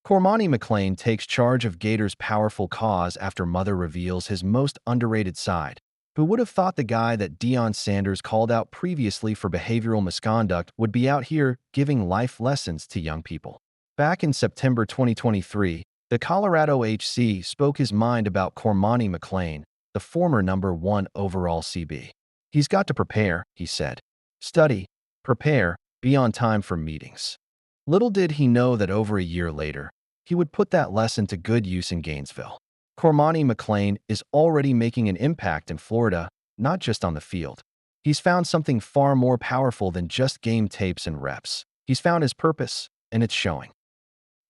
Cormani McClain takes charge of Gators' powerful cause after mother reveals his most underrated side. Who would have thought the guy that Deion Sanders called out previously for behavioral misconduct would be out here giving life lessons to young people? Back in September 2023, the Colorado HC spoke his mind about Cormani McClain, the former #1 overall CB. He's got to prepare, he said. Study, prepare, be on time for meetings. Little did he know that over a year later, he would put that lesson to good use in Gainesville. Cormani McClain is already making an impact in Florida, not just on the field. He's found something far more powerful than just game tapes and reps. He's found his purpose, and it's showing.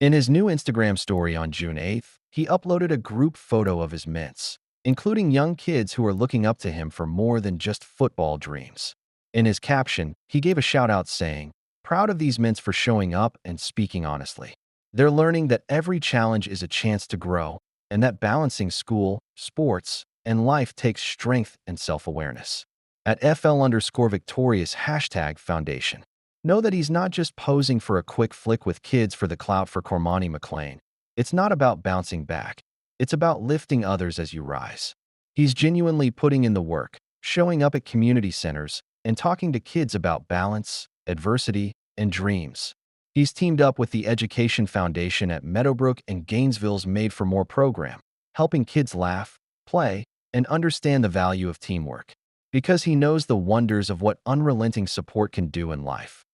In his new Instagram story on June 8th, he uploaded a group photo of his mints, including young kids who are looking up to him for more than just football dreams. In his caption, he gave a shout-out saying, "Proud of these mints for showing up and speaking honestly. They're learning that every challenge is a chance to grow, and that balancing school, sports, and life takes strength and self-awareness." At FL_victorious #foundation. Know that he's not just posing for a quick flick with kids for the clout for Cormani McClain. It's not about bouncing back. It's about lifting others as you rise. He's genuinely putting in the work, showing up at community centers, and talking to kids about balance, adversity, and dreams. He's teamed up with the Education Foundation at Meadowbrook and Gainesville's Made for More program, helping kids laugh, play, and understand the value of teamwork, because he knows the wonders of what unrelenting support can do in life.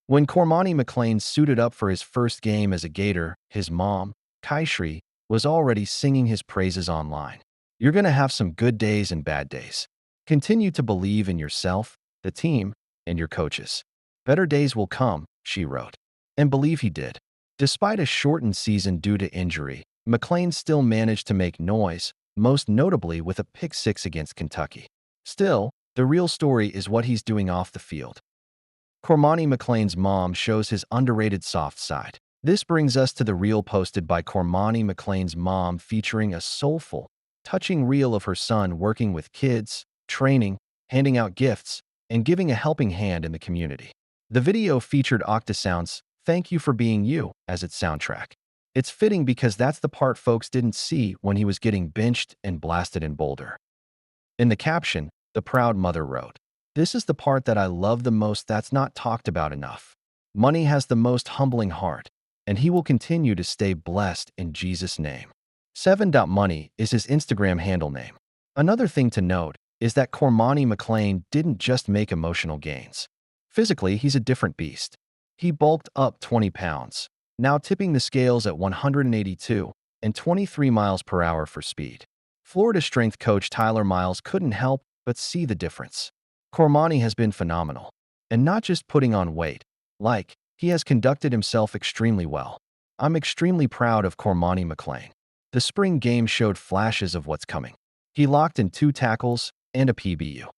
When Cormani McClain suited up for his first game as a Gator, his mom, Kaishri, was already singing his praises online. "You're going to have some good days and bad days. Continue to believe in yourself, the team, and your coaches. Better days will come," she wrote. And believe he did. Despite a shortened season due to injury, McClain still managed to make noise, most notably with a pick-6 against Kentucky. Still, the real story is what he's doing off the field. Cormani McClain's mom shows his underrated soft side. This brings us to the reel posted by Cormani McClain's mom featuring a soulful, touching reel of her son working with kids, training, handing out gifts, and giving a helping hand in the community. The video featured Octasound's "Thank You for Being You" as its soundtrack. It's fitting because that's the part folks didn't see when he was getting benched and blasted in Boulder. In the caption, the proud mother wrote, "This is the part that I love the most that's not talked about enough. Money has the most humbling heart, and he will continue to stay blessed in Jesus' name." 7.money is his Instagram handle name. Another thing to note is that Cormani McClain didn't just make emotional gains. Physically, he's a different beast. He bulked up 20 pounds, now tipping the scales at 182 and 23 miles per hour for speed. Florida strength coach Tyler Miles couldn't help but see the difference. Cormani has been phenomenal, and not just putting on weight. He has conducted himself extremely well. I'm extremely proud of Cormani McClain. The spring game showed flashes of what's coming. He locked in 2 tackles and a PBU.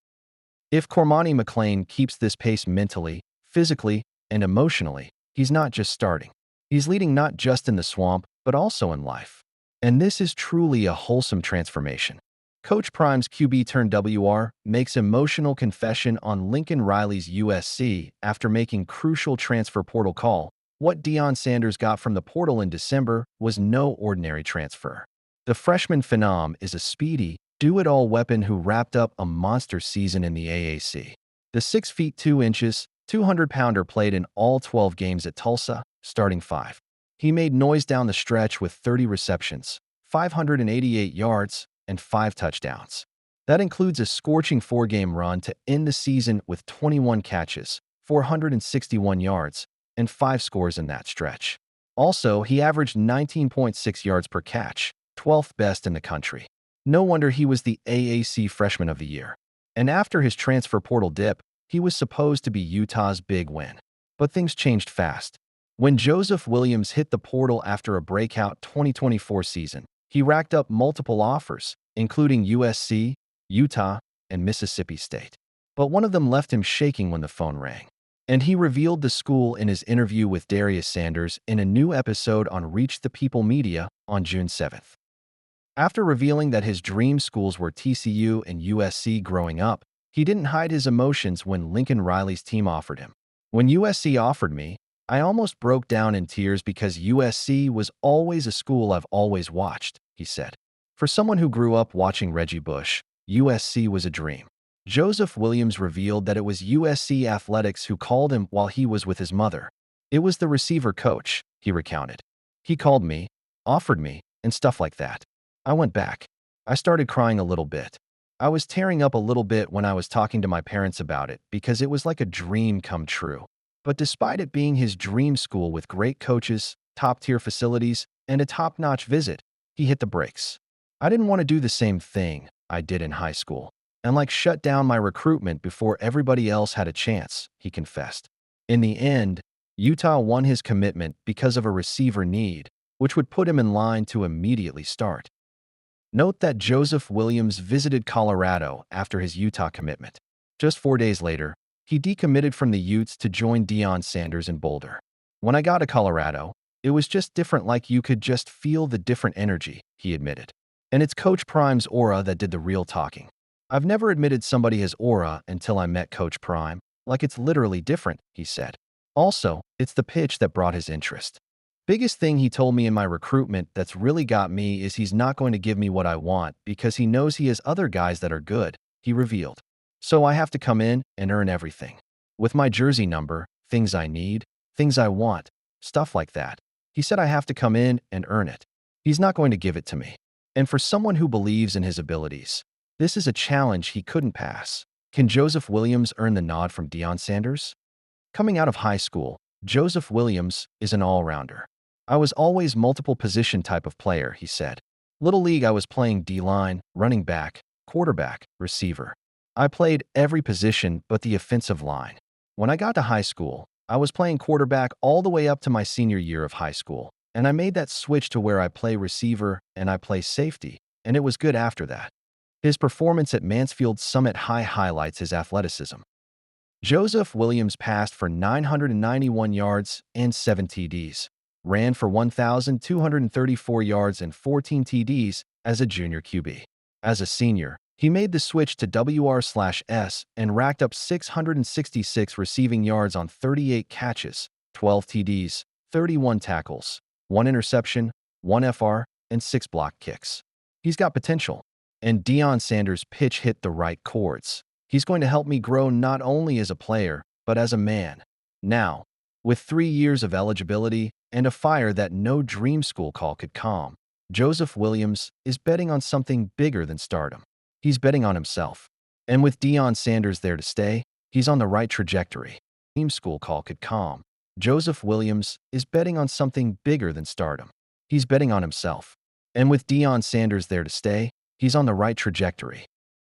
If Cormani McClain keeps this pace mentally, physically, and emotionally, he's not just starting. He's leading not just in the swamp, but also in life. And this is truly a wholesome transformation. Coach Prime's QB-turned-WR makes emotional confession on Lincoln Riley's USC after making crucial transfer portal call. What Deion Sanders got from the portal in December was no ordinary transfer. The freshman phenom is a speedy, do-it-all weapon who wrapped up a monster season in the AAC. The 6 feet 2 inches, 200-pounder played in all 12 games at Tulsa, starting 5. He made noise down the stretch with 30 receptions, 588 yards, and 5 touchdowns. That includes a scorching 4-game run to end the season with 21 catches, 461 yards, and 5 scores in that stretch. Also, he averaged 19.6 yards per catch, 12th best in the country. No wonder he was the AAC Freshman of the Year. And after his transfer portal dip, he was supposed to be Utah's big win. But things changed fast. When Joseph Williams hit the portal after a breakout 2024 season, he racked up multiple offers, including USC, Utah, and Mississippi State. But one of them left him shaking when the phone rang. And he revealed the school in his interview with Darius Sanders in a new episode on Reach the People Media on June 7th. After revealing that his dream schools were TCU and USC growing up, he didn't hide his emotions when Lincoln Riley's team offered him. "When USC offered me, I almost broke down in tears because USC was always a school I've always watched, he said. For someone who grew up watching Reggie Bush, USC was a dream. Joseph Williams revealed that it was USC Athletics who called him while he was with his mother. It was the receiver coach, he recounted. He called me, offered me, and stuff like that. I went back. I started crying a little bit. I was tearing up a little bit when I was talking to my parents about it because it was like a dream come true. But despite it being his dream school with great coaches, top-tier facilities, and a top-notch visit, he hit the brakes. I didn't want to do the same thing I did in high school and shut down my recruitment before everybody else had a chance, he confessed. In the end, Utah won his commitment because of a receiver need, which would put him in line to immediately start. Note that Joseph Williams visited Colorado after his Utah commitment. Just 4 days later, he decommitted from the Utes to join Deion Sanders in Boulder. When I got to Colorado, it was just different, like you could just feel the different energy, he admitted. And it's Coach Prime's aura that did the real talking. I've never admitted somebody has aura until I met Coach Prime. Like it's literally different, he said. Also, it's the pitch that brought his interest. Biggest thing he told me in my recruitment that's really got me is he's not going to give me what I want because he knows he has other guys that are good, he revealed. So I have to come in and earn everything. With my jersey number, things I need, things I want, stuff like that. He said I have to come in and earn it. He's not going to give it to me. And for someone who believes in his abilities, this is a challenge he couldn't pass. Can Joseph Williams earn the nod from Deion Sanders? Coming out of high school, Joseph Williams is an all-rounder. I was always multiple position type of player, he said. Little league I was playing D-line, running back, quarterback, receiver. I played every position but the offensive line. When I got to high school, I was playing quarterback all the way up to my senior year of high school, and I made that switch to where I play receiver and I play safety, and it was good after that. His performance at Mansfield Summit High highlights his athleticism. Joseph Williams passed for 991 yards and 7 TDs, ran for 1,234 yards and 14 TDs as a junior QB. As a senior, he made the switch to WR/S and racked up 666 receiving yards on 38 catches, 12 TDs, 31 tackles, 1 interception, 1 FR, and 6 block kicks. He's got potential, and Deion Sanders' pitch hit the right chords. He's going to help me grow not only as a player, but as a man. Now, with 3 years of eligibility and a fire that no dream school call could calm, Joseph Williams is betting on something bigger than stardom. He's betting on himself. And with Deion Sanders there to stay, he's on the right trajectory. Dream school call could calm. Joseph Williams is betting on something bigger than stardom. He's betting on himself. And with Deion Sanders there to stay, he's on the right trajectory.